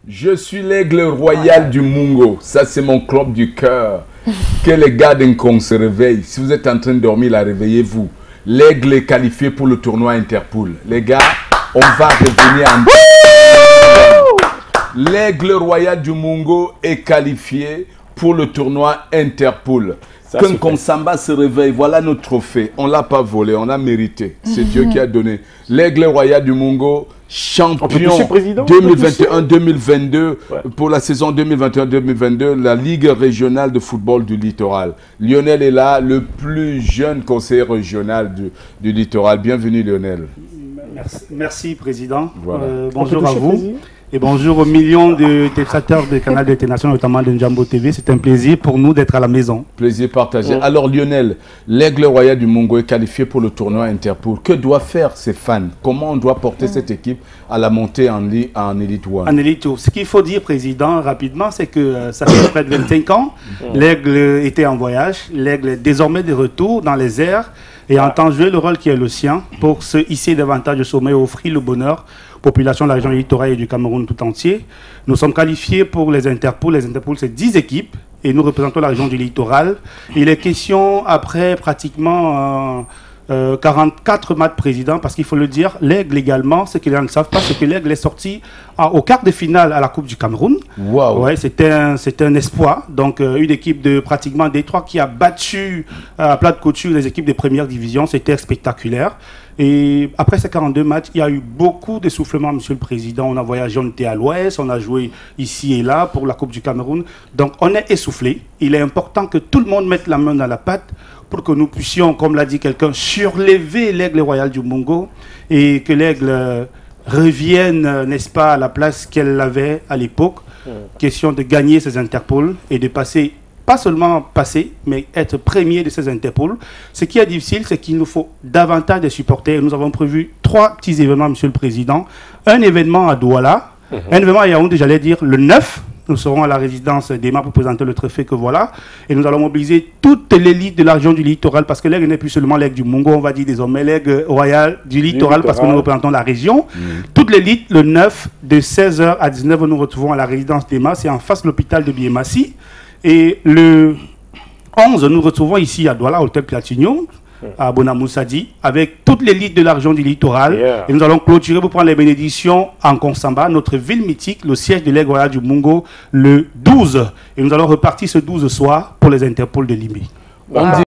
Je suis l'aigle royal du Mungo. Ça, c'est mon club du cœur. Que les gars d'Encon se réveillent. Si vous êtes en train de dormir, là, réveillez-vous. L'aigle est qualifié pour le tournoi Interpool. Les gars, on va revenir en... L'aigle royal du Mungo est qualifié pour le tournoi Interpool. Quand Samba se réveille, voilà notre trophée. On ne l'a pas volé, on l'a mérité. C'est Dieu qui a donné. L'aigle royal du Mungo, champion 2021-2022 pour la saison 2021-2022, la Ligue régionale de football du littoral. Lionel est là, le plus jeune conseiller régional du littoral. Bienvenue Lionel. Merci Président. Voilà. Bonjour à vous. Et bonjour aux millions de téléspectateurs de Canal international, notamment de Njambo TV. C'est un plaisir pour nous d'être à la maison. Plaisir partagé. Alors Lionel, l'aigle royal du Mungo est qualifié pour le tournoi Interpool. Que doivent faire ses fans? Comment on doit porter cette équipe à la montée en Elite 1? En Elite 1. Ce qu'il faut dire, Président, rapidement, c'est que ça fait près de 25 ans. L'aigle était en voyage. L'aigle est désormais de retour dans les airs et entend jouer le rôle qui est le sien pour se hisser davantage au sommet et offrir le bonheur population de la région du littoral et du Cameroun tout entier. Nous sommes qualifiés pour les Interpools. Les Interpools, c'est 10 équipes et nous représentons la région du littoral. Il est question, après pratiquement 44 matchs présidents, parce qu'il faut le dire, l'aigle également, ce que les gens ne savent pas, c'est que l'aigle est sorti au quart de finale à la Coupe du Cameroun. Wow. Ouais, c'est un espoir. Donc, une équipe de pratiquement Détroit qui a battu à plat de couture les équipes de première division. C'était spectaculaire. Et après ces 42 matchs, il y a eu beaucoup d'essoufflement, Monsieur le Président. On a voyagé, on était à l'ouest, on a joué ici et là pour la Coupe du Cameroun. Donc, on est essoufflé. Il est important que tout le monde mette la main dans la pâte pour que nous puissions, comme l'a dit quelqu'un, surlever l'aigle royal du Mungo et que l'aigle revienne, n'est-ce pas, à la place qu'elle avait à l'époque. Question de gagner ces Interpools et de passer, pas seulement passer, mais être premier de ces Interpools. Ce qui est difficile, c'est qu'il nous faut davantage de supporters. Nous avons prévu 3 petits événements, Monsieur le Président. Un événement à Douala, un événement à Yaoundé, j'allais dire le 9. Nous serons à la résidence d'Emma pour présenter le trophée que voilà. Et nous allons mobiliser toute l'élite de la région du littoral parce que l'aigle n'est plus seulement l'aigle du Mungo, on va dire désormais l'aigle royal du littoral parce que nous représentons la région. Toute l'élite, le 9, de 16h à 19h, nous retrouvons à la résidence d'Emma. C'est en face de l'hôpital de Biémassi. Et le 11, nous retrouvons ici à Douala, Hôtel Platinum, à Bonamoussadi, avec toute l'élite de la région du littoral. Et nous allons clôturer pour prendre les bénédictions en Konsamba, notre ville mythique, le siège de l'aigle royal du Mungo, le 12. Et nous allons repartir ce 12 soir pour les Interpools de Limé.